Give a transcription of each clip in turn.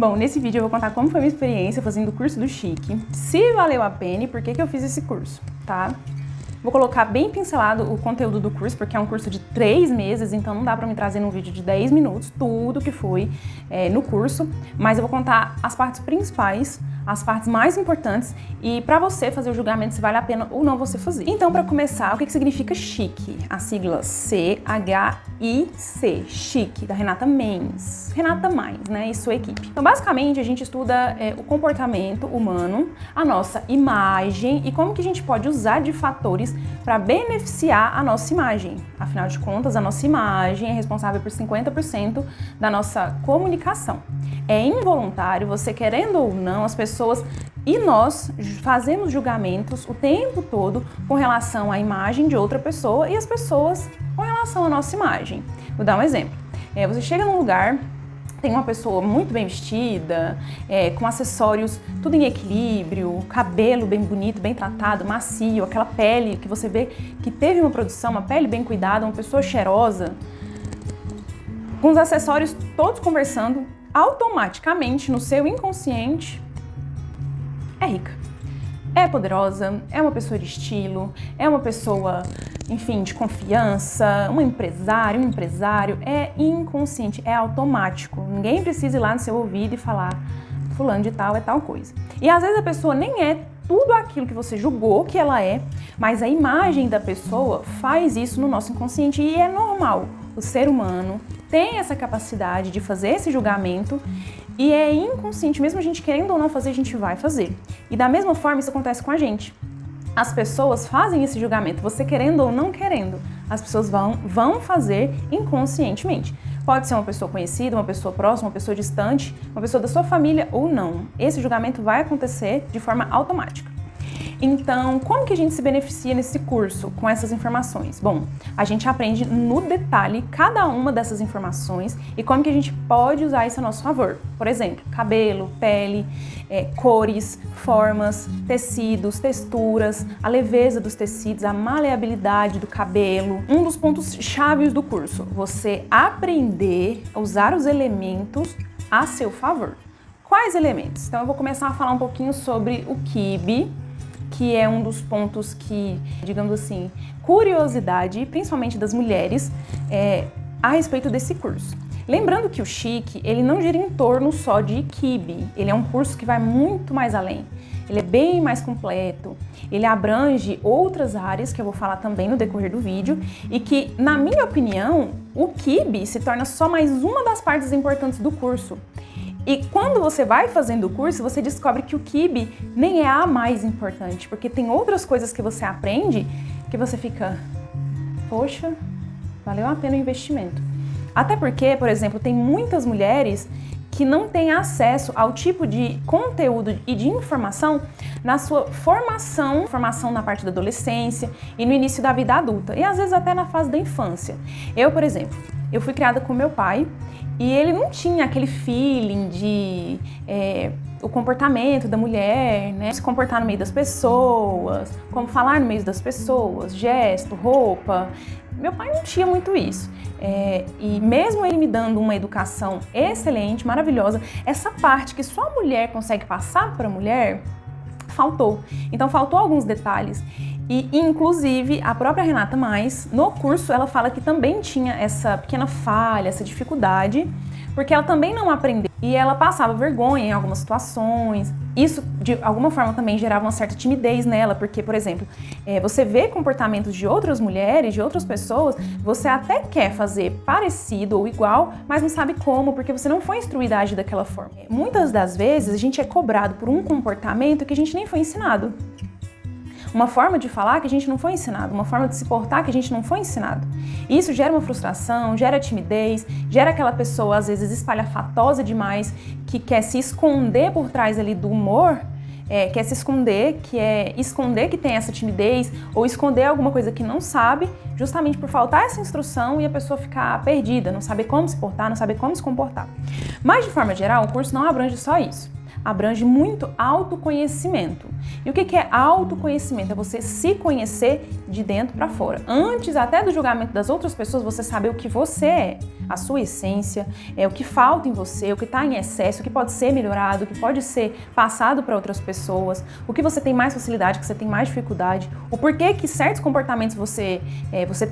Bom, nesse vídeo eu vou contar como foi a minha experiência fazendo o curso do Chique, se valeu a pena e por que eu fiz esse curso, tá? Vou colocar bem pincelado o conteúdo do curso, porque é um curso de 3 meses, então não dá pra me trazer num vídeo de 10 minutos tudo que foi no curso, mas eu vou contar as partes principais, as partes mais importantes e pra você fazer o julgamento se vale a pena ou não você fazer. Então, pra começar, o que significa Chique? A sigla C-H-I-C, Chique, da Renata Mendes. Renata Mais, né, e sua equipe. Então, basicamente, a gente estuda o comportamento humano, a nossa imagem e como que a gente pode usar de fatores para beneficiar a nossa imagem. Afinal de contas, a nossa imagem é responsável por 50% da nossa comunicação. É involuntário, você querendo ou não, as pessoas e nós fazemos julgamentos o tempo todo com relação à imagem de outra pessoa e as pessoas com relação à nossa imagem. Vou dar um exemplo. Você chega num lugar, tem uma pessoa muito bem vestida, com acessórios tudo em equilíbrio, cabelo bem bonito, bem tratado, macio, aquela pele que você vê que teve uma produção, uma pele bem cuidada, uma pessoa cheirosa, com os acessórios todos conversando, automaticamente no seu inconsciente é rica, é poderosa, é uma pessoa de estilo, é uma pessoa, enfim, de confiança, um empresário, é inconsciente, é automático. Ninguém precisa ir lá no seu ouvido e falar fulano de tal é tal coisa. E às vezes a pessoa nem é tudo aquilo que você julgou que ela é, mas a imagem da pessoa faz isso no nosso inconsciente e é normal. O ser humano tem essa capacidade de fazer esse julgamento e é inconsciente, mesmo a gente querendo ou não fazer, a gente vai fazer. E da mesma forma isso acontece com a gente. As pessoas fazem esse julgamento, você querendo ou não querendo, as pessoas vão fazer inconscientemente. Pode ser uma pessoa conhecida, uma pessoa próxima, uma pessoa distante, uma pessoa da sua família ou não. Esse julgamento vai acontecer de forma automática. Então, como que a gente se beneficia nesse curso com essas informações? Bom, a gente aprende no detalhe cada uma dessas informações e como que a gente pode usar isso a nosso favor. Por exemplo, cabelo, pele, cores, formas, tecidos, texturas, a leveza dos tecidos, a maleabilidade do cabelo. Um dos pontos chaves do curso, você aprender a usar os elementos a seu favor. Quais elementos? Então eu vou começar a falar um pouquinho sobre o quibe, que é um dos pontos que, digamos assim, curiosidade, principalmente das mulheres, a respeito desse curso. Lembrando que o Chique, ele não gira em torno só de quibe, ele é um curso que vai muito mais além. Ele é bem mais completo, ele abrange outras áreas que eu vou falar também no decorrer do vídeo e que, na minha opinião, o quibe se torna só mais uma das partes importantes do curso. E quando você vai fazendo o curso, você descobre que o quibe nem é a mais importante, porque tem outras coisas que você aprende que você fica, poxa, valeu a pena o investimento. Até porque, por exemplo, tem muitas mulheres que não têm acesso ao tipo de conteúdo e de informação na sua formação na parte da adolescência e no início da vida adulta, e às vezes até na fase da infância. Eu, por exemplo, eu fui criada com meu pai, e ele não tinha aquele feeling de o comportamento da mulher, né? Se comportar no meio das pessoas, como falar no meio das pessoas, gesto, roupa. Meu pai não tinha muito isso. E mesmo ele me dando uma educação excelente, maravilhosa, essa parte que só a mulher consegue passar para a mulher, faltou. Então faltou alguns detalhes. E, inclusive, a própria Renata Mais, no curso, ela fala que também tinha essa pequena falha, essa dificuldade, porque ela também não aprendeu. E ela passava vergonha em algumas situações. Isso, de alguma forma, também gerava uma certa timidez nela, porque, por exemplo, você vê comportamentos de outras mulheres, de outras pessoas, você até quer fazer parecido ou igual, mas não sabe como, porque você não foi instruída a agir daquela forma. Muitas das vezes, a gente é cobrado por um comportamento que a gente nem foi ensinado. Uma forma de falar que a gente não foi ensinado, uma forma de se portar que a gente não foi ensinado. E isso gera uma frustração, gera timidez, gera aquela pessoa, às vezes, espalhafatosa demais, que quer se esconder por trás ali do humor, quer se esconder, que tem essa timidez, ou esconder alguma coisa que não sabe, justamente por faltar essa instrução e a pessoa ficar perdida, não saber como se portar, não saber como se comportar. Mas, de forma geral, o curso não abrange só isso. abrange muito autoconhecimento. E o que é autoconhecimento? É você se conhecer de dentro para fora. Antes até do julgamento das outras pessoas, você saber o que você é, a sua essência, o que falta em você, o que está em excesso, o que pode ser melhorado, o que pode ser passado para outras pessoas, o que você tem mais facilidade, o que você tem mais dificuldade, o porquê que certos comportamentos você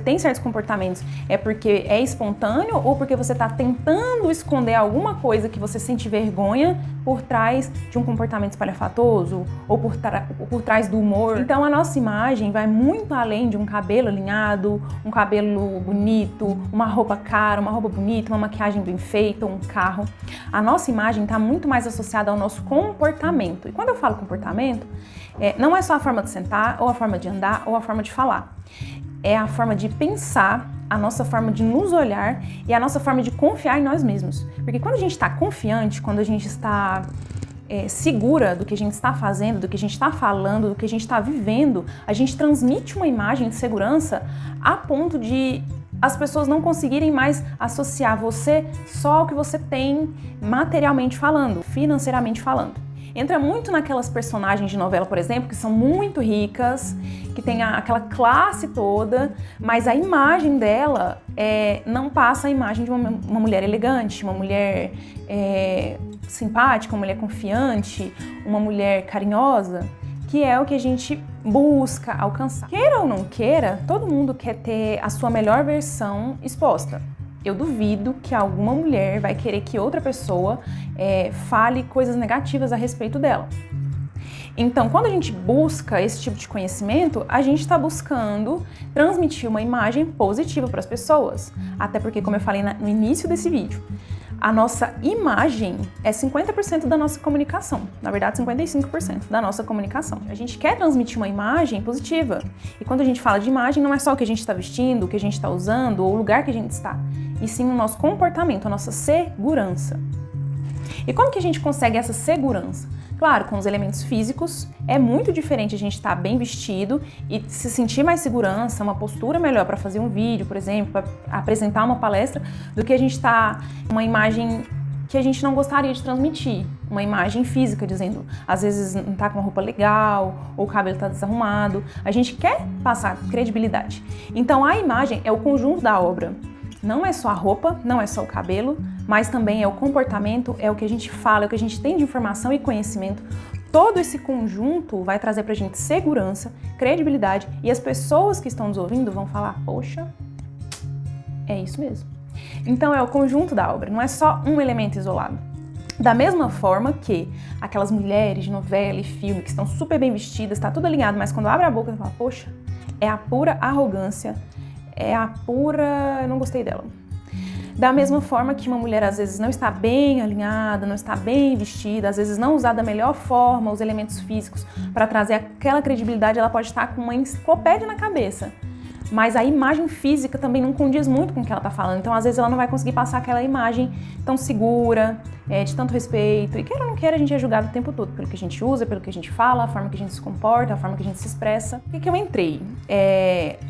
tem certos comportamentos é porque é espontâneo ou porque você está tentando esconder alguma coisa que você sente vergonha por trás de um comportamento espalhafatoso ou por trás do humor. Então a nossa imagem vai muito além de um cabelo alinhado, um cabelo bonito, uma roupa cara, uma roupa bonita, uma maquiagem bem feita, um carro. A nossa imagem está muito mais associada ao nosso comportamento. E quando eu falo comportamento, não é só a forma de sentar, ou a forma de andar, ou a forma de falar. É a forma de pensar, a nossa forma de nos olhar e a nossa forma de confiar em nós mesmos. Porque quando a gente está confiante, quando a gente está segura do que a gente está fazendo, do que a gente está falando, do que a gente está vivendo, a gente transmite uma imagem de segurança a ponto de as pessoas não conseguirem mais associar você só ao que você tem materialmente falando, financeiramente falando. Entra muito naquelas personagens de novela, por exemplo, que são muito ricas, que tem aquela classe toda, mas a imagem dela não passa a imagem de uma mulher elegante, uma mulher simpática, uma mulher confiante, uma mulher carinhosa, que é o que a gente busca alcançar. Queira ou não queira, todo mundo quer ter a sua melhor versão exposta. Eu duvido que alguma mulher vai querer que outra pessoa fale coisas negativas a respeito dela. Então, quando a gente busca esse tipo de conhecimento, a gente está buscando transmitir uma imagem positiva para as pessoas. Até porque, como eu falei no início desse vídeo, a nossa imagem é 50% da nossa comunicação. Na verdade, 55% da nossa comunicação. A gente quer transmitir uma imagem positiva. E quando a gente fala de imagem, não é só o que a gente está vestindo, o que a gente está usando ou o lugar que a gente está. E sim o nosso comportamento, a nossa segurança. E como que a gente consegue essa segurança? Claro, com os elementos físicos, é muito diferente a gente estar bem vestido e se sentir mais segurança, uma postura melhor para fazer um vídeo, por exemplo, para apresentar uma palestra, do que a gente estar uma imagem que a gente não gostaria de transmitir. Uma imagem física, dizendo, às vezes não tá com uma roupa legal, ou o cabelo tá desarrumado. A gente quer passar credibilidade. Então a imagem é o conjunto da obra. Não é só a roupa, não é só o cabelo, mas também é o comportamento, é o que a gente fala, é o que a gente tem de informação e conhecimento. Todo esse conjunto vai trazer pra gente segurança, credibilidade e as pessoas que estão nos ouvindo vão falar, poxa, é isso mesmo. Então é o conjunto da obra, não é só um elemento isolado. Da mesma forma que aquelas mulheres de novela e filme que estão super bem vestidas, tá tudo alinhado, mas quando abre a boca, você fala, poxa, é a pura arrogância, é a pura... eu não gostei dela. Da mesma forma que uma mulher às vezes não está bem alinhada, não está bem vestida, às vezes não usar da melhor forma os elementos físicos para trazer aquela credibilidade, ela pode estar com uma enciclopédia na cabeça. Mas a imagem física também não condiz muito com o que ela está falando. Então, às vezes, ela não vai conseguir passar aquela imagem tão segura, de tanto respeito. E queira ou não queira, a gente é julgado o tempo todo pelo que a gente usa, pelo que a gente fala, a forma que a gente se comporta, a forma que a gente se expressa. Por que eu entrei?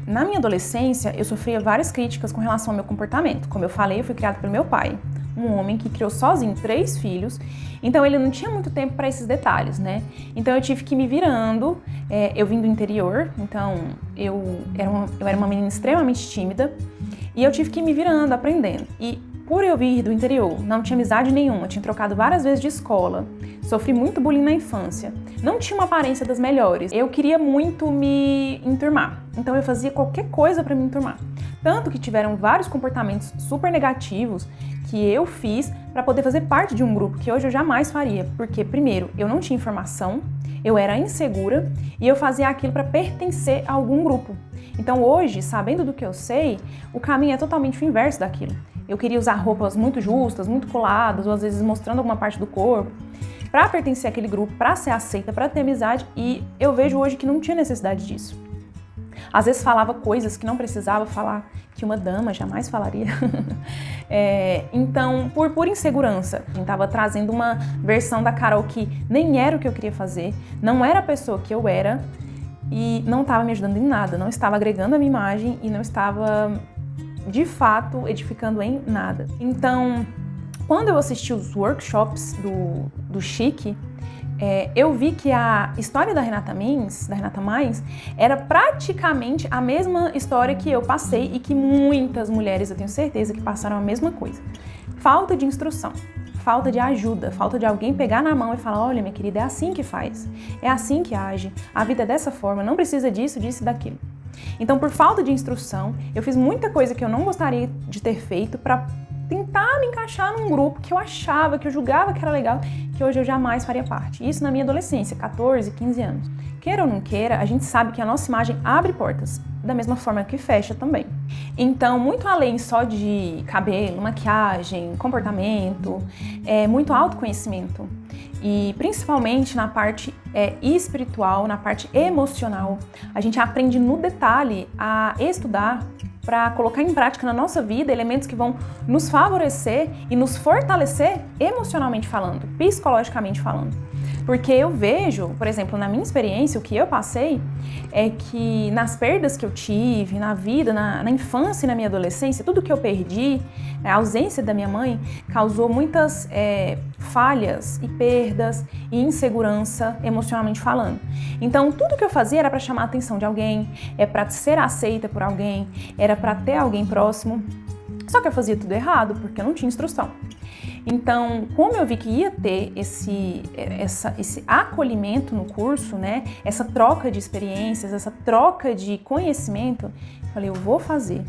Na minha adolescência, eu sofria várias críticas com relação ao meu comportamento. Como eu falei, eu fui criada pelo meu pai, um homem que criou sozinho 3 filhos, então ele não tinha muito tempo para esses detalhes, né? Então eu tive que ir me virando, eu vim do interior, então eu era uma menina extremamente tímida e eu tive que ir me virando, aprendendo. E por eu vir do interior, não tinha amizade nenhuma, tinha trocado várias vezes de escola, sofri muito bullying na infância, não tinha uma aparência das melhores, eu queria muito me enturmar, então eu fazia qualquer coisa para me enturmar. Tanto que tiveram vários comportamentos super negativos que eu fiz para poder fazer parte de um grupo que hoje eu jamais faria. Porque, primeiro, eu não tinha informação, eu era insegura e eu fazia aquilo para pertencer a algum grupo. Então hoje, sabendo do que eu sei, o caminho é totalmente o inverso daquilo. Eu queria usar roupas muito justas, muito coladas, ou às vezes mostrando alguma parte do corpo, para pertencer àquele grupo, para ser aceita, para ter amizade, e eu vejo hoje que não tinha necessidade disso. Às vezes falava coisas que não precisava falar, que uma dama jamais falaria. Então, por insegurança, eu estava trazendo uma versão da Carol que nem era o que eu queria fazer, não era a pessoa que eu era e não estava me ajudando em nada, não estava agregando a minha imagem e não estava, de fato, edificando em nada. Então, quando eu assisti os workshops do Chique, eu vi que a história da Renata Mais, era praticamente a mesma história que eu passei e que muitas mulheres, eu tenho certeza, que passaram a mesma coisa. Falta de instrução, falta de ajuda, falta de alguém pegar na mão e falar: olha, minha querida, é assim que faz, é assim que age, a vida é dessa forma, não precisa disso, disso e daquilo. Então, por falta de instrução, eu fiz muita coisa que eu não gostaria de ter feito para tentar me encaixar num grupo que eu achava, que eu julgava que era legal, que hoje eu jamais faria parte. Isso na minha adolescência, 14, 15 anos. Queira ou não queira, a gente sabe que a nossa imagem abre portas, da mesma forma que fecha também. Então, muito além só de cabelo, maquiagem, comportamento, muito autoconhecimento. E principalmente na parte espiritual, na parte emocional, a gente aprende no detalhe a estudar para colocar em prática na nossa vida elementos que vão nos favorecer e nos fortalecer emocionalmente falando, psicologicamente falando. Porque eu vejo, por exemplo, na minha experiência, o que eu passei é que nas perdas que eu tive, na vida, na infância e na minha adolescência, tudo que eu perdi, a ausência da minha mãe, causou muitas falhas e perdas e insegurança emocionalmente falando. Então, tudo que eu fazia era para chamar a atenção de alguém, para ser aceita por alguém, era para ter alguém próximo. Só que eu fazia tudo errado, porque eu não tinha instrução. Então, como eu vi que ia ter esse acolhimento no curso, né, essa troca de experiências, essa troca de conhecimento, eu falei, eu vou fazer.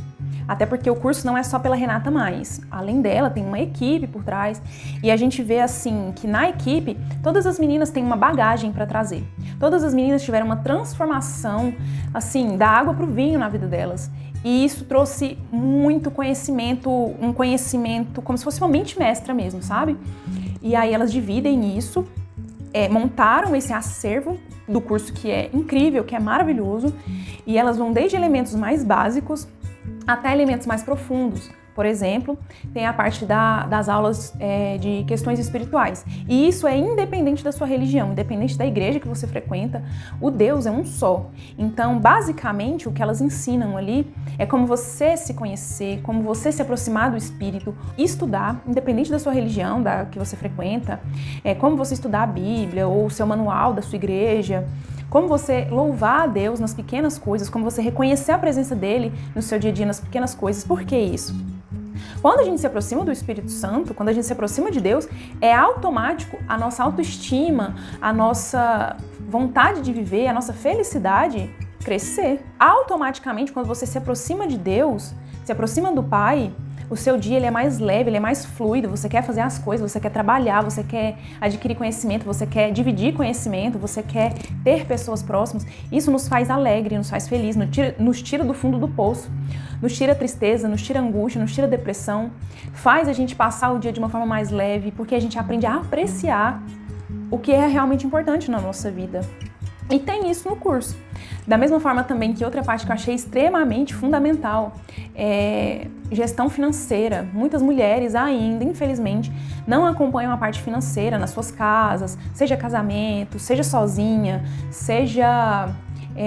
Até porque o curso não é só pela Renata Mais. Além dela, tem uma equipe por trás. E a gente vê, assim, que na equipe, todas as meninas têm uma bagagem para trazer. Todas as meninas tiveram uma transformação, assim, da água para o vinho na vida delas. E isso trouxe muito conhecimento, um conhecimento como se fosse uma mente mestra mesmo, sabe? E aí elas dividem isso, montaram esse acervo do curso que é incrível, que é maravilhoso, e elas vão desde elementos mais básicos até elementos mais profundos. Por exemplo, tem a parte das aulas de questões espirituais. E isso é independente da sua religião, independente da igreja que você frequenta, o Deus é um só. Então, basicamente, o que elas ensinam ali é como você se conhecer, como você se aproximar do Espírito, estudar, independente da sua religião, da que você frequenta, como você estudar a Bíblia ou o seu manual da sua igreja, como você louvar a Deus nas pequenas coisas, como você reconhecer a presença dele no seu dia a dia nas pequenas coisas. Por que isso? Quando a gente se aproxima do Espírito Santo, quando a gente se aproxima de Deus, é automático a nossa autoestima, a nossa vontade de viver, a nossa felicidade crescer. Automaticamente, quando você se aproxima de Deus, se aproxima do Pai, o seu dia ele é mais leve, ele é mais fluido, você quer fazer as coisas, você quer trabalhar, você quer adquirir conhecimento, você quer dividir conhecimento, você quer ter pessoas próximas. Isso nos faz alegre, nos faz feliz, nos tira do fundo do poço, nos tira tristeza, nos tira angústia, nos tira depressão, faz a gente passar o dia de uma forma mais leve, porque a gente aprende a apreciar o que é realmente importante na nossa vida. E tem isso no curso. Da mesma forma também que outra parte que eu achei extremamente fundamental é gestão financeira. Muitas mulheres ainda, infelizmente, não acompanham a parte financeira nas suas casas, seja casamento, seja sozinha, seja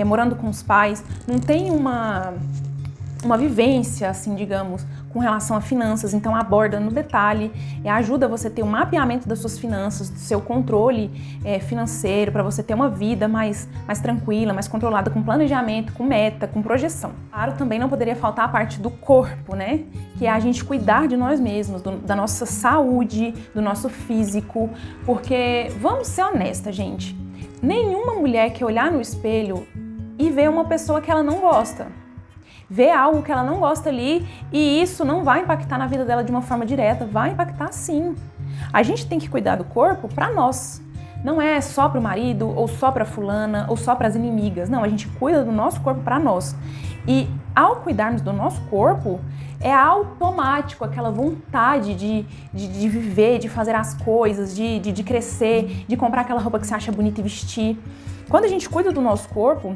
morando com os pais. Não tem uma vivência, assim, digamos, com relação a finanças, então aborda no detalhe, ajuda você a ter um mapeamento das suas finanças, do seu controle financeiro, para você ter uma vida mais tranquila, mais controlada, com planejamento, com meta, com projeção. Claro, também não poderia faltar a parte do corpo, né? Que é a gente cuidar de nós mesmos, da nossa saúde, do nosso físico, porque, vamos ser honestas, gente, nenhuma mulher que olhar no espelho e ver uma pessoa que ela não gosta, ver algo que ela não gosta ali, e isso não vai impactar na vida dela de uma forma direta, vai impactar sim. A gente tem que cuidar do corpo para nós. Não é só para o marido, ou só para fulana, ou só para as inimigas. Não, a gente cuida do nosso corpo para nós. E ao cuidarmos do nosso corpo, é automático aquela vontade de viver, de fazer as coisas, de crescer, de comprar aquela roupa que você acha bonita e vestir. Quando a gente cuida do nosso corpo,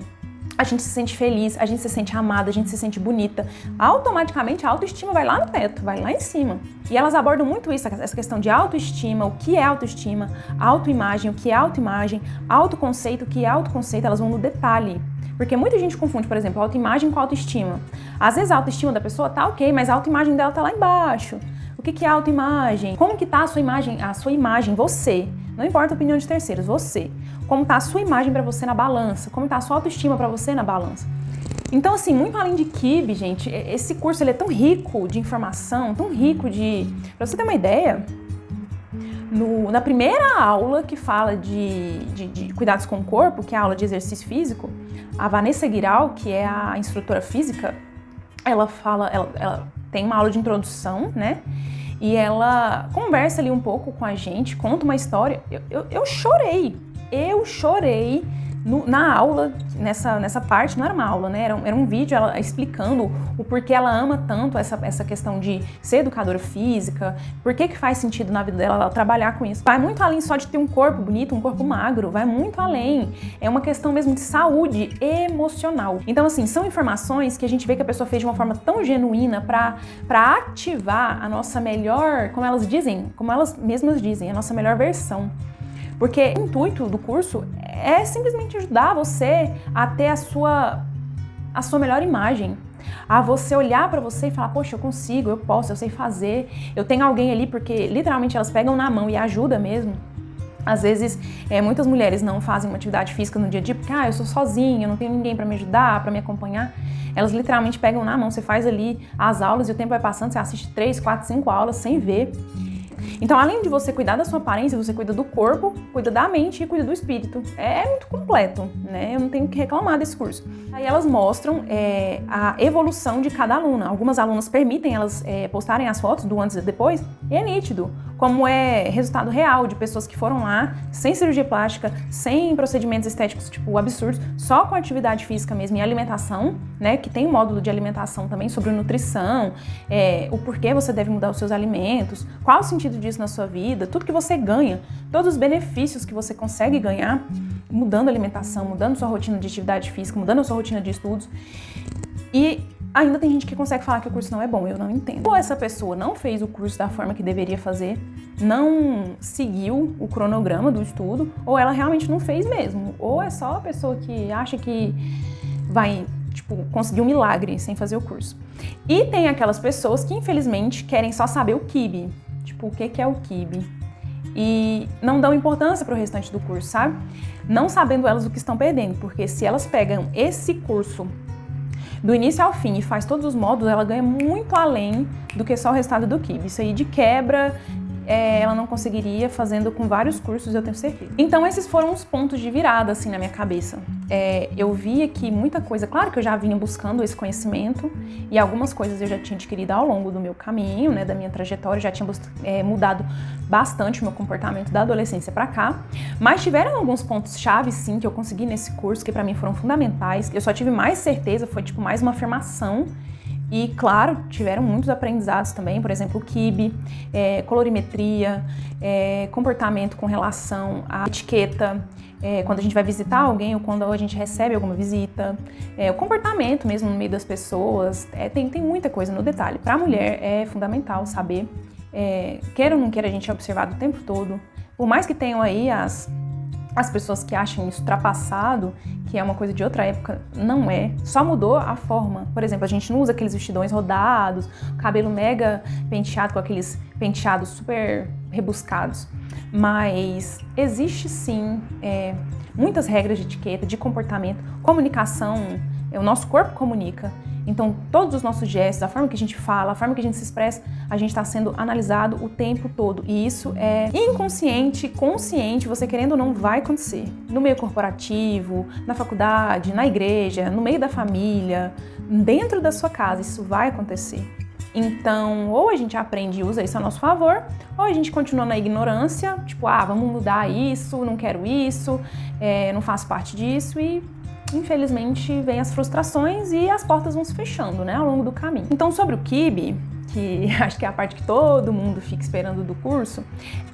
a gente se sente feliz, a gente se sente amada, a gente se sente bonita. Automaticamente a autoestima vai lá no teto, vai lá em cima. E elas abordam muito isso, essa questão de autoestima, o que é autoestima, autoimagem, o que é autoimagem, autoconceito, o que é autoconceito, elas vão no detalhe. Porque muita gente confunde, por exemplo, autoimagem com autoestima. Às vezes a autoestima da pessoa tá ok, mas a autoimagem dela tá lá embaixo. O que é autoimagem? Como que tá a sua imagem, você. Não importa a opinião de terceiros, você. Como tá a sua imagem para você na balança? Como tá a sua autoestima para você na balança? Então, assim, muito além de Kibe, gente, esse curso ele é tão rico de informação, tão rico de... Pra você ter uma ideia, na primeira aula que fala de cuidados com o corpo, que é a aula de exercício físico, a Vanessa Guiral, que é a instrutora física, ela tem uma aula de introdução, né? E ela conversa ali um pouco com a gente, conta uma história. Eu chorei na aula, nessa parte. Não era uma aula, né? Era um vídeo ela explicando o porquê ela ama tanto essa questão de ser educadora física, por que faz sentido na vida dela ela trabalhar com isso. Vai muito além só de ter um corpo bonito, um corpo magro, vai muito além. É uma questão mesmo de saúde emocional. Então, assim, são informações que a gente vê que a pessoa fez de uma forma tão genuína para ativar a nossa melhor, como elas mesmas dizem, a nossa melhor versão. Porque o intuito do curso é simplesmente ajudar você a ter a sua melhor imagem. A você olhar pra você e falar, poxa, eu consigo, eu posso, eu sei fazer. Eu tenho alguém ali, porque literalmente elas pegam na mão e ajudam mesmo. Às vezes, muitas mulheres não fazem uma atividade física no dia a dia porque, eu sou sozinha, eu não tenho ninguém pra me ajudar, pra me acompanhar. Elas literalmente pegam na mão, você faz ali as aulas e o tempo vai passando, você assiste 3, 4, 5 aulas sem ver. Então, além de você cuidar da sua aparência, você cuida do corpo, cuida da mente e cuida do espírito. É muito completo, né? Eu não tenho que reclamar desse curso. Aí elas mostram a evolução de cada aluna. Algumas alunas permitem elas postarem as fotos do antes e depois, e é nítido. Como é resultado real de pessoas que foram lá sem cirurgia plástica, sem procedimentos estéticos, tipo, absurdos, só com atividade física mesmo e alimentação, né? Que tem um módulo de alimentação também sobre nutrição, o porquê você deve mudar os seus alimentos, qual o sentido disso na sua vida, tudo que você ganha, todos os benefícios que você consegue ganhar mudando a alimentação, mudando sua rotina de atividade física, mudando a sua rotina de estudos. E ainda tem gente que consegue falar que o curso não é bom, eu não entendo. Ou essa pessoa não fez o curso da forma que deveria fazer, não seguiu o cronograma do estudo, ou ela realmente não fez mesmo. Ou é só a pessoa que acha que vai, conseguir um milagre sem fazer o curso. E tem aquelas pessoas que, infelizmente, querem só saber o Kibe. O que é o Kibe? E não dão importância para o restante do curso, sabe? Não sabendo elas o que estão perdendo, porque se elas pegam esse curso do início ao fim e faz todos os módulos, ela ganha muito além do que só o resultado do Kibe. Isso aí de quebra, ela não conseguiria fazendo com vários cursos, eu tenho certeza. Então esses foram os pontos de virada, assim, na minha cabeça. Eu via que muita coisa, claro que eu já vinha buscando esse conhecimento e algumas coisas eu já tinha adquirido ao longo do meu caminho, né, da minha trajetória, já tinha mudado bastante o meu comportamento da adolescência pra cá, mas tiveram alguns pontos-chave, sim, que eu consegui nesse curso, que pra mim foram fundamentais. Eu só tive mais certeza, foi mais uma afirmação. E, claro, tiveram muitos aprendizados também, por exemplo, o Kibe, colorimetria, comportamento com relação à etiqueta, quando a gente vai visitar alguém ou quando a gente recebe alguma visita, o comportamento mesmo no meio das pessoas, tem muita coisa no detalhe. Para a mulher é fundamental saber, queira ou não queira, a gente é observado o tempo todo, por mais que tenham aí as pessoas que acham isso ultrapassado, que é uma coisa de outra época, não é. Só mudou a forma. Por exemplo, a gente não usa aqueles vestidões rodados, cabelo mega penteado com aqueles penteados super rebuscados. Mas existe sim muitas regras de etiqueta, de comportamento, comunicação. O nosso corpo comunica. Então, todos os nossos gestos, a forma que a gente fala, a forma que a gente se expressa, a gente está sendo analisado o tempo todo. E isso é inconsciente, consciente, você querendo ou não, vai acontecer. No meio corporativo, na faculdade, na igreja, no meio da família, dentro da sua casa, isso vai acontecer. Então, ou a gente aprende e usa isso a nosso favor, ou a gente continua na ignorância, vamos mudar isso, não quero isso, não faço parte disso e... Infelizmente, vem as frustrações e as portas vão se fechando, né, ao longo do caminho. Então, sobre o Kibe, que acho que é a parte que todo mundo fica esperando do curso,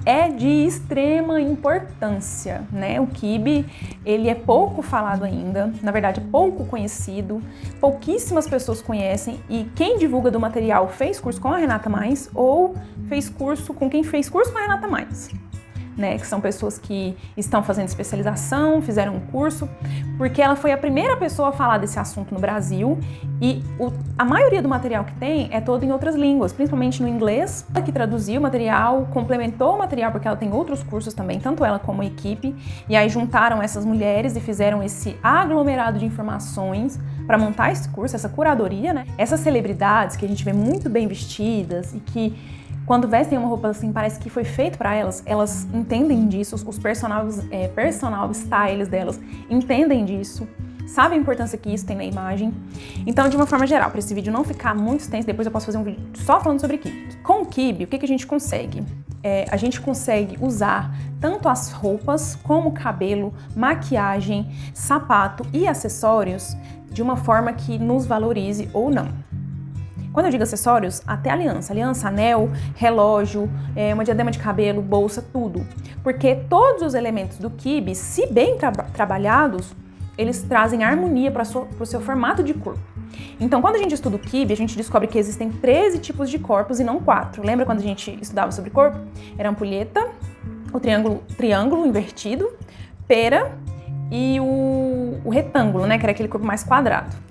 é de extrema importância, né? O Kibe, ele é pouco falado ainda, na verdade, é pouco conhecido, pouquíssimas pessoas conhecem e quem divulga do material fez curso com a Renata Mais ou fez curso com quem fez curso com a Renata Mais. né, que são pessoas que estão fazendo especialização, fizeram um curso, porque ela foi a primeira pessoa a falar desse assunto no Brasil e a maioria do material que tem é todo em outras línguas, principalmente no inglês. Ela que traduziu o material, complementou o material porque ela tem outros cursos também, tanto ela como a equipe, e aí juntaram essas mulheres e fizeram esse aglomerado de informações para montar esse curso, essa curadoria, né? Essas celebridades que a gente vê muito bem vestidas e que quando vestem uma roupa assim, parece que foi feito para elas, elas entendem disso, os personal styles delas entendem disso, sabem a importância que isso tem na imagem. Então, de uma forma geral, para esse vídeo não ficar muito extenso, depois eu posso fazer um vídeo só falando sobre quibe. Com o quibe, o que a gente consegue? A gente consegue usar tanto as roupas, como o cabelo, maquiagem, sapato e acessórios de uma forma que nos valorize ou não. Quando eu digo acessórios, até aliança, anel, relógio, uma diadema de cabelo, bolsa, tudo. Porque todos os elementos do quibe, se bem trabalhados, eles trazem harmonia para o seu formato de corpo. Então, quando a gente estuda o quibe, a gente descobre que existem 13 tipos de corpos e não 4. Lembra quando a gente estudava sobre corpo? Era a ampulheta, o triângulo invertido, pera e o retângulo, né, que era aquele corpo mais quadrado.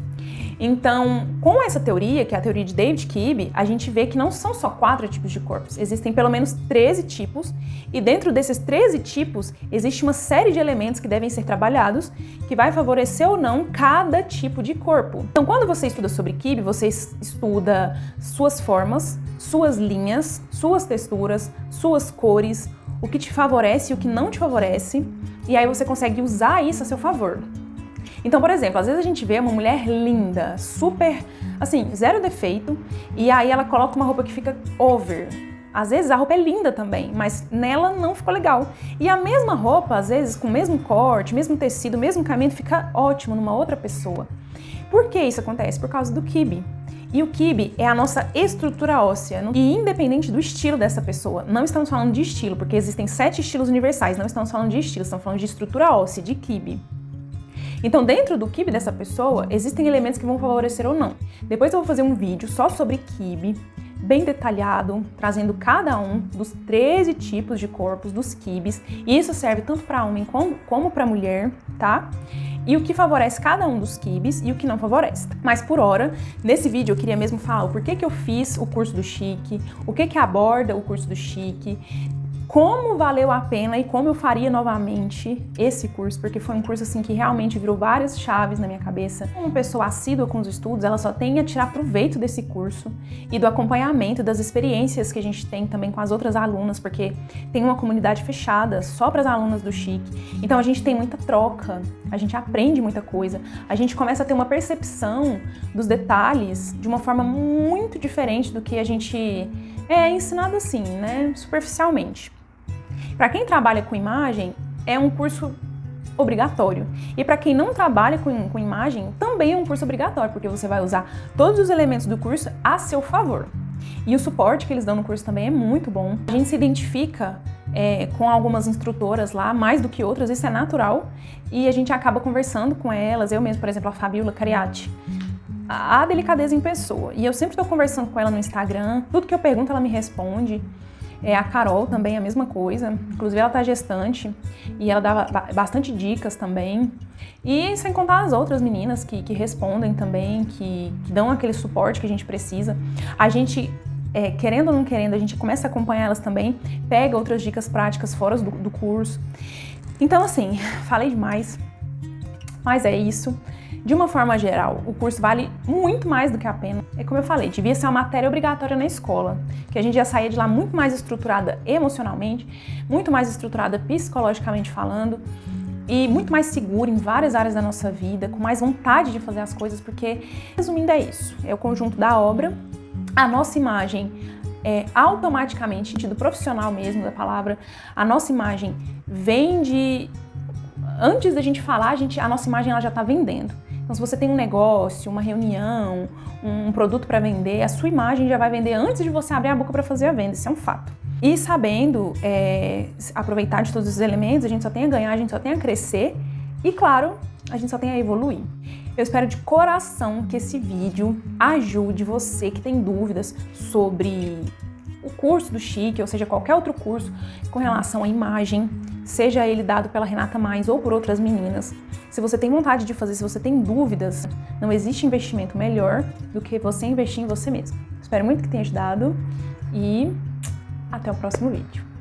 Então, com essa teoria, que é a teoria de David Quibe, a gente vê que não são só 4 tipos de corpos, existem pelo menos 13 tipos, e dentro desses 13 tipos, existe uma série de elementos que devem ser trabalhados, que vai favorecer ou não cada tipo de corpo. Então, quando você estuda sobre Quibe, você estuda suas formas, suas linhas, suas texturas, suas cores, o que te favorece e o que não te favorece, e aí você consegue usar isso a seu favor. Então, por exemplo, às vezes a gente vê uma mulher linda, super, assim, zero defeito, e aí ela coloca uma roupa que fica over. Às vezes a roupa é linda também, mas nela não ficou legal. E a mesma roupa, às vezes, com o mesmo corte, mesmo tecido, mesmo caimento, fica ótimo numa outra pessoa. Por que isso acontece? Por causa do quibe. E o quibe é a nossa estrutura óssea. E independente do estilo dessa pessoa, não estamos falando de estilo, porque existem 7 estilos universais, não estamos falando de estilo, estamos falando de estrutura óssea, de quibe. Então, dentro do quibe dessa pessoa, existem elementos que vão favorecer ou não. Depois eu vou fazer um vídeo só sobre quibe, bem detalhado, trazendo cada um dos 13 tipos de corpos dos quibes. E isso serve tanto para homem como para mulher, tá? E o que favorece cada um dos quibes e o que não favorece. Mas por hora, nesse vídeo eu queria mesmo falar o porquê que eu fiz o curso do Chique, o que aborda o curso do Chique, como valeu a pena e como eu faria novamente esse curso, porque foi um curso assim que realmente virou várias chaves na minha cabeça. Uma pessoa assídua com os estudos, ela só tem a tirar proveito desse curso e do acompanhamento, das experiências que a gente tem também com as outras alunas, porque tem uma comunidade fechada só para as alunas do Chique. Então a gente tem muita troca, a gente aprende muita coisa, a gente começa a ter uma percepção dos detalhes de uma forma muito diferente do que a gente é ensinado assim, né, superficialmente. Para quem trabalha com imagem, é um curso obrigatório. E para quem não trabalha com imagem, também é um curso obrigatório, porque você vai usar todos os elementos do curso a seu favor. E o suporte que eles dão no curso também é muito bom. A gente se identifica com algumas instrutoras lá, mais do que outras, isso é natural. E a gente acaba conversando com elas, eu mesmo, por exemplo, a Fabiola Cariati. A delicadeza em pessoa. E eu sempre estou conversando com ela no Instagram, tudo que eu pergunto ela me responde. A Carol também é a mesma coisa, inclusive ela tá gestante e ela dá bastante dicas também. E sem contar as outras meninas que respondem também, que dão aquele suporte que a gente precisa. A gente, querendo ou não querendo, a gente começa a acompanhar elas também, pega outras dicas práticas fora do curso. Então assim, falei demais, mas é isso. De uma forma geral, o curso vale muito mais do que a pena. É como eu falei, devia ser uma matéria obrigatória na escola, que a gente já saía de lá muito mais estruturada emocionalmente, muito mais estruturada psicologicamente falando, e muito mais segura em várias áreas da nossa vida, com mais vontade de fazer as coisas, porque, resumindo, é isso. É o conjunto da obra, a nossa imagem automaticamente, no sentido profissional mesmo da palavra, a nossa imagem vem de... Antes da gente falar, a nossa imagem ela já está vendendo. Então, se você tem um negócio, uma reunião, um produto para vender, a sua imagem já vai vender antes de você abrir a boca para fazer a venda, isso é um fato. E sabendo aproveitar de todos os elementos, a gente só tem a ganhar, a gente só tem a crescer e, claro, a gente só tem a evoluir. Eu espero de coração que esse vídeo ajude você que tem dúvidas sobre o curso do Chique, ou seja, qualquer outro curso com relação à imagem, seja ele dado pela Renata Mais ou por outras meninas. Se você tem vontade de fazer, se você tem dúvidas, não existe investimento melhor do que você investir em você mesmo. Espero muito que tenha ajudado e até o próximo vídeo.